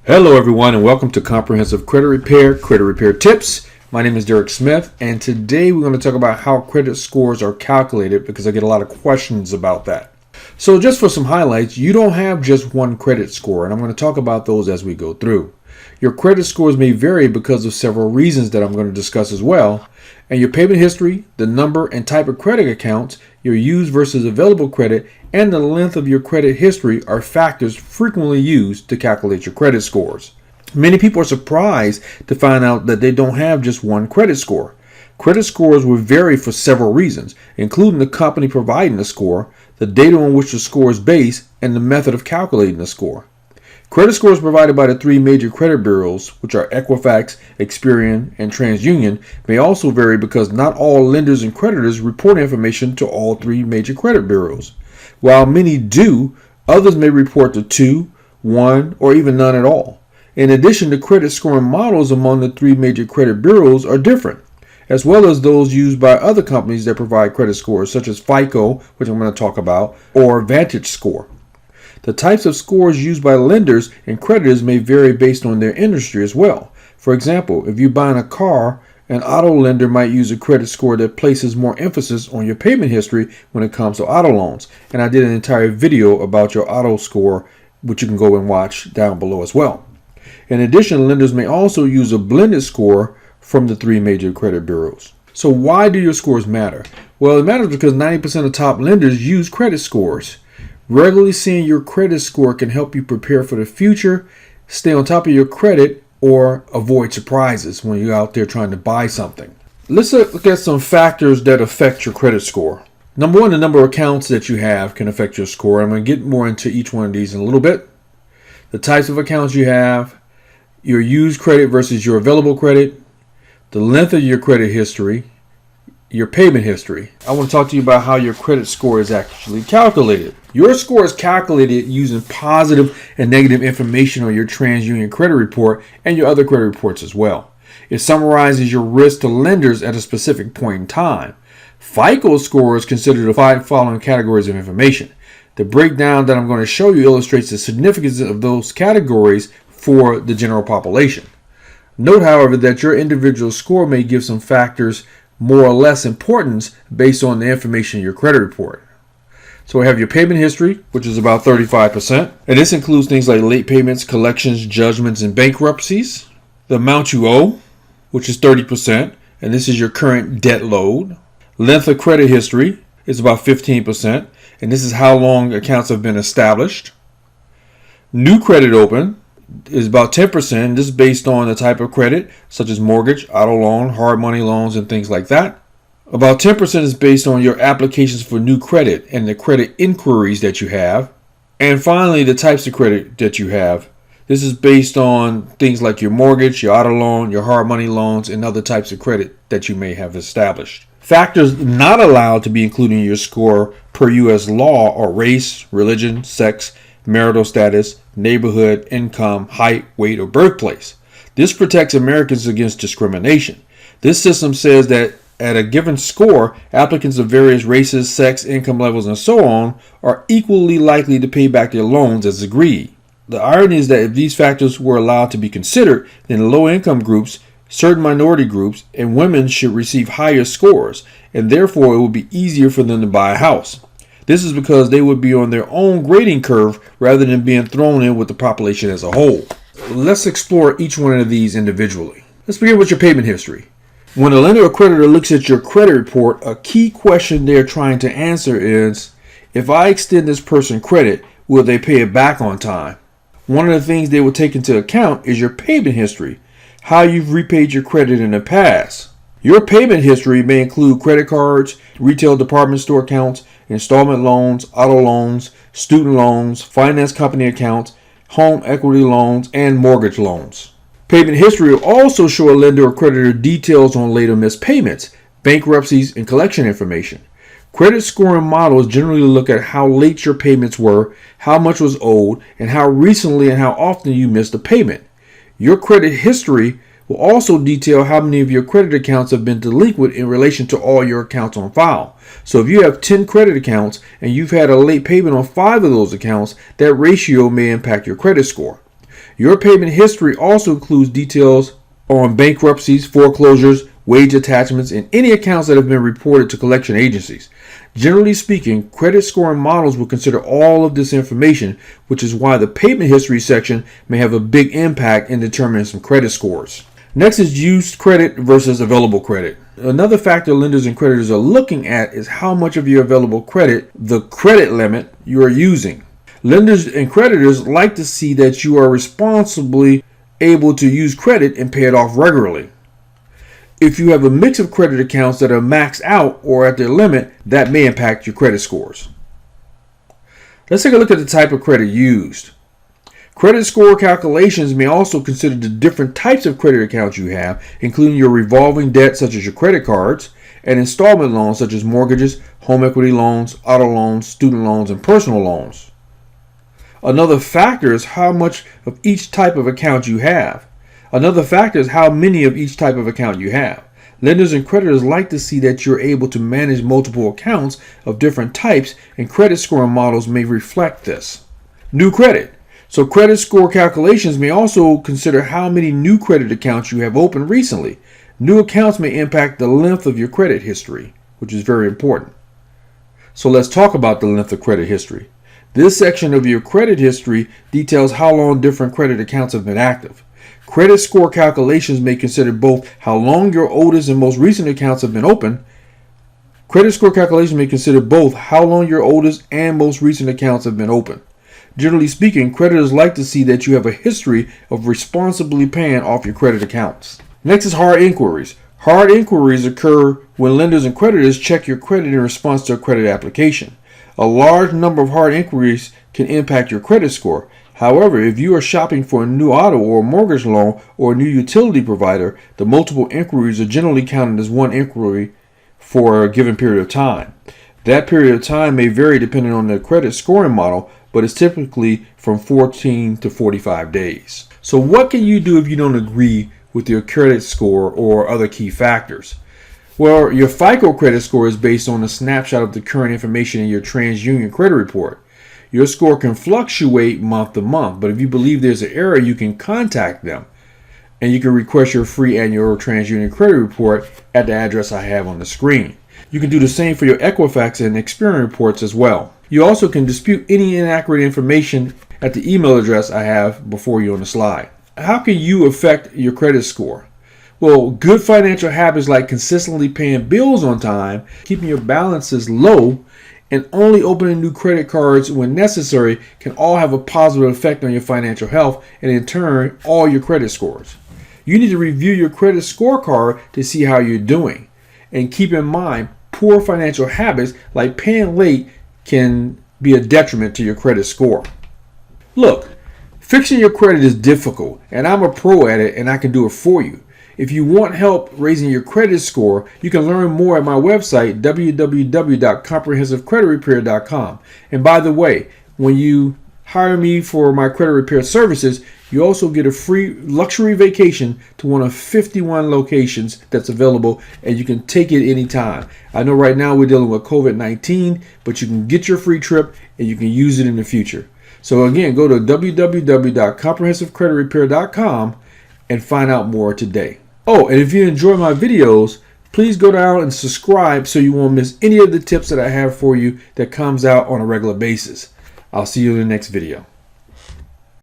Hello everyone and welcome to Comprehensive Credit Repair Tips. My name is Derek Smith and today we're going to talk about how credit scores are calculated because I get a lot of questions about that. So just for some highlights, you don't have just one credit score and I'm going to talk about those as we go through. Your credit scores may vary because of several reasons that I'm going to discuss as well. And your payment history, the number and type of credit accounts, your used versus available credit, and the length of your credit history are factors frequently used to calculate your credit scores. Many people are surprised to find out that they don't have just one credit score. Credit scores will vary for several reasons, including the company providing the score, the data on which the score is based, and the method of calculating the score. Credit scores provided by the three major credit bureaus, which are Equifax, Experian, and TransUnion, may also vary because not all lenders and creditors report information to all three major credit bureaus. While many do, others may report to two, one, or even none at all. In addition, the credit scoring models among the three major credit bureaus are different, as well as those used by other companies that provide credit scores, such as FICO, which I'm going to talk about, or VantageScore. The types of scores used by lenders and creditors may vary based on their industry as well. For example, if you're buying a car, an auto lender might use a credit score that places more emphasis on your payment history when it comes to auto loans. And I did an entire video about your auto score, which you can go and watch down below as well. In addition, lenders may also use a blended score from the three major credit bureaus. So why do your scores matter? Well, it matters because 90% of top lenders use credit scores. Regularly seeing your credit score can help you prepare for the future, stay on top of your credit, or avoid surprises when you're out there trying to buy something. Let's look at some factors that affect your credit score. Number one, the number of accounts that you have can affect your score. I'm going to get more into each one of these in a little bit. The types of accounts you have, your used credit versus your available credit, the length of your credit history, your payment history. I want to talk to you about how your credit score is actually calculated. Your score is calculated using positive and negative information on your TransUnion credit report and your other credit reports as well. It summarizes your risk to lenders at a specific point in time. FICO score is considered the five following categories of information. The breakdown that I'm going to show you illustrates the significance of those categories for the general population. Note, however, that your individual score may give some factors more or less importance based on the information in your credit report. So we have your payment history, which is about 35%. And this includes things like late payments, collections, judgments, and bankruptcies. The amount you owe, which is 30%. And this is your current debt load. Length of credit history is about 15%. And this is how long accounts have been established. New credit open is about 10%. This is based on the type of credit, such as mortgage, auto loan, hard money loans, and things like that. About 10% is based on your applications for new credit and the credit inquiries that you have. And finally, the types of credit that you have. This is based on things like your mortgage, your auto loan, your hard money loans, and other types of credit that you may have established. Factors not allowed to be included in your score per U.S. law are race, religion, sex, marital status, neighborhood, income, height, weight, or birthplace. This protects Americans against discrimination. This system says that at a given score, applicants of various races, sex, income levels, and so on are equally likely to pay back their loans as agreed. The irony is that if these factors were allowed to be considered, then low-income groups, certain minority groups, and women should receive higher scores, and therefore it would be easier for them to buy a house. This is because they would be on their own grading curve rather than being thrown in with the population as a whole. Let's explore each one of these individually. Let's begin with your payment history. When a lender or creditor looks at your credit report, a key question they're trying to answer is, if I extend this person credit, will they pay it back on time? One of the things they will take into account is your payment history, how you've repaid your credit in the past. Your payment history may include credit cards, retail department store accounts, installment loans, auto loans, student loans, finance company accounts, home equity loans, and mortgage loans. Payment history will also show a lender or creditor details on later missed payments, bankruptcies, and collection information. Credit scoring models generally look at how late your payments were, how much was owed, and how recently and how often you missed a payment. Your credit history will also detail how many of your credit accounts have been delinquent in relation to all your accounts on file. So if you have 10 credit accounts and you've had a late payment on 5 of those accounts, that ratio may impact your credit score. Your payment history also includes details on bankruptcies, foreclosures, wage attachments, and any accounts that have been reported to collection agencies. Generally speaking, credit scoring models will consider all of this information, which is why the payment history section may have a big impact in determining some credit scores. Next is used credit versus available credit. Another factor lenders and creditors are looking at is how much of your available credit, the credit limit, you are using. Lenders and creditors like to see that you are responsibly able to use credit and pay it off regularly. If you have a mix of credit accounts that are maxed out or at their limit, that may impact your credit scores. Let's take a look at the type of credit used. Credit score calculations may also consider the different types of credit accounts you have, including your revolving debt such as your credit cards, and installment loans such as mortgages, home equity loans, auto loans, student loans, and personal loans. Another factor is how much of each type of account you have. Another factor is how many of each type of account you have. Lenders and creditors like to see that you're able to manage multiple accounts of different types, and credit scoring models may reflect this. New credit. So credit score calculations may also consider how many new credit accounts you have opened recently. New accounts may impact the length of your credit history, which is very important. So let's talk about the length of credit history. This section of your credit history details how long different credit accounts have been active. Credit score calculations may consider both how long your oldest and most recent accounts have been open. Credit score calculations may consider both how long your oldest and most recent accounts have been open. Generally speaking, creditors like to see that you have a history of responsibly paying off your credit accounts. Next is hard inquiries. Hard inquiries occur when lenders and creditors check your credit in response to a credit application. A large number of hard inquiries can impact your credit score. However, if you are shopping for a new auto or mortgage loan or a new utility provider, the multiple inquiries are generally counted as one inquiry for a given period of time. That period of time may vary depending on the credit scoring model, but it's typically from 14 to 45 days. So what can you do if you don't agree with your credit score or other key factors? Well, your FICO credit score is based on a snapshot of the current information in your TransUnion credit report. Your score can fluctuate month to month, but if you believe there's an error, you can contact them and you can request your free annual TransUnion credit report at the address I have on the screen. You can do the same for your Equifax and Experian reports as well. You also can dispute any inaccurate information at the email address I have before you on the slide. How can you affect your credit score? Well, good financial habits like consistently paying bills on time, keeping your balances low, and only opening new credit cards when necessary can all have a positive effect on your financial health and in turn all your credit scores. You need to review your credit scorecard to see how you're doing. And keep in mind, poor financial habits like paying late can be a detriment to your credit score. Look, fixing your credit is difficult, and I'm a pro at it and I can do it for you. If you want help raising your credit score, you can learn more at my website, www.comprehensivecreditrepair.com. And by the way, when you hire me for my credit repair services, you also get a free luxury vacation to one of 51 locations that's available, and you can take it anytime. I know right now we're dealing with COVID-19, but you can get your free trip and you can use it in the future. So again, go to www.comprehensivecreditrepair.com and find out more today. Oh, and if you enjoy my videos, please go down and subscribe so you won't miss any of the tips that I have for you that comes out on a regular basis. I'll see you in the next video.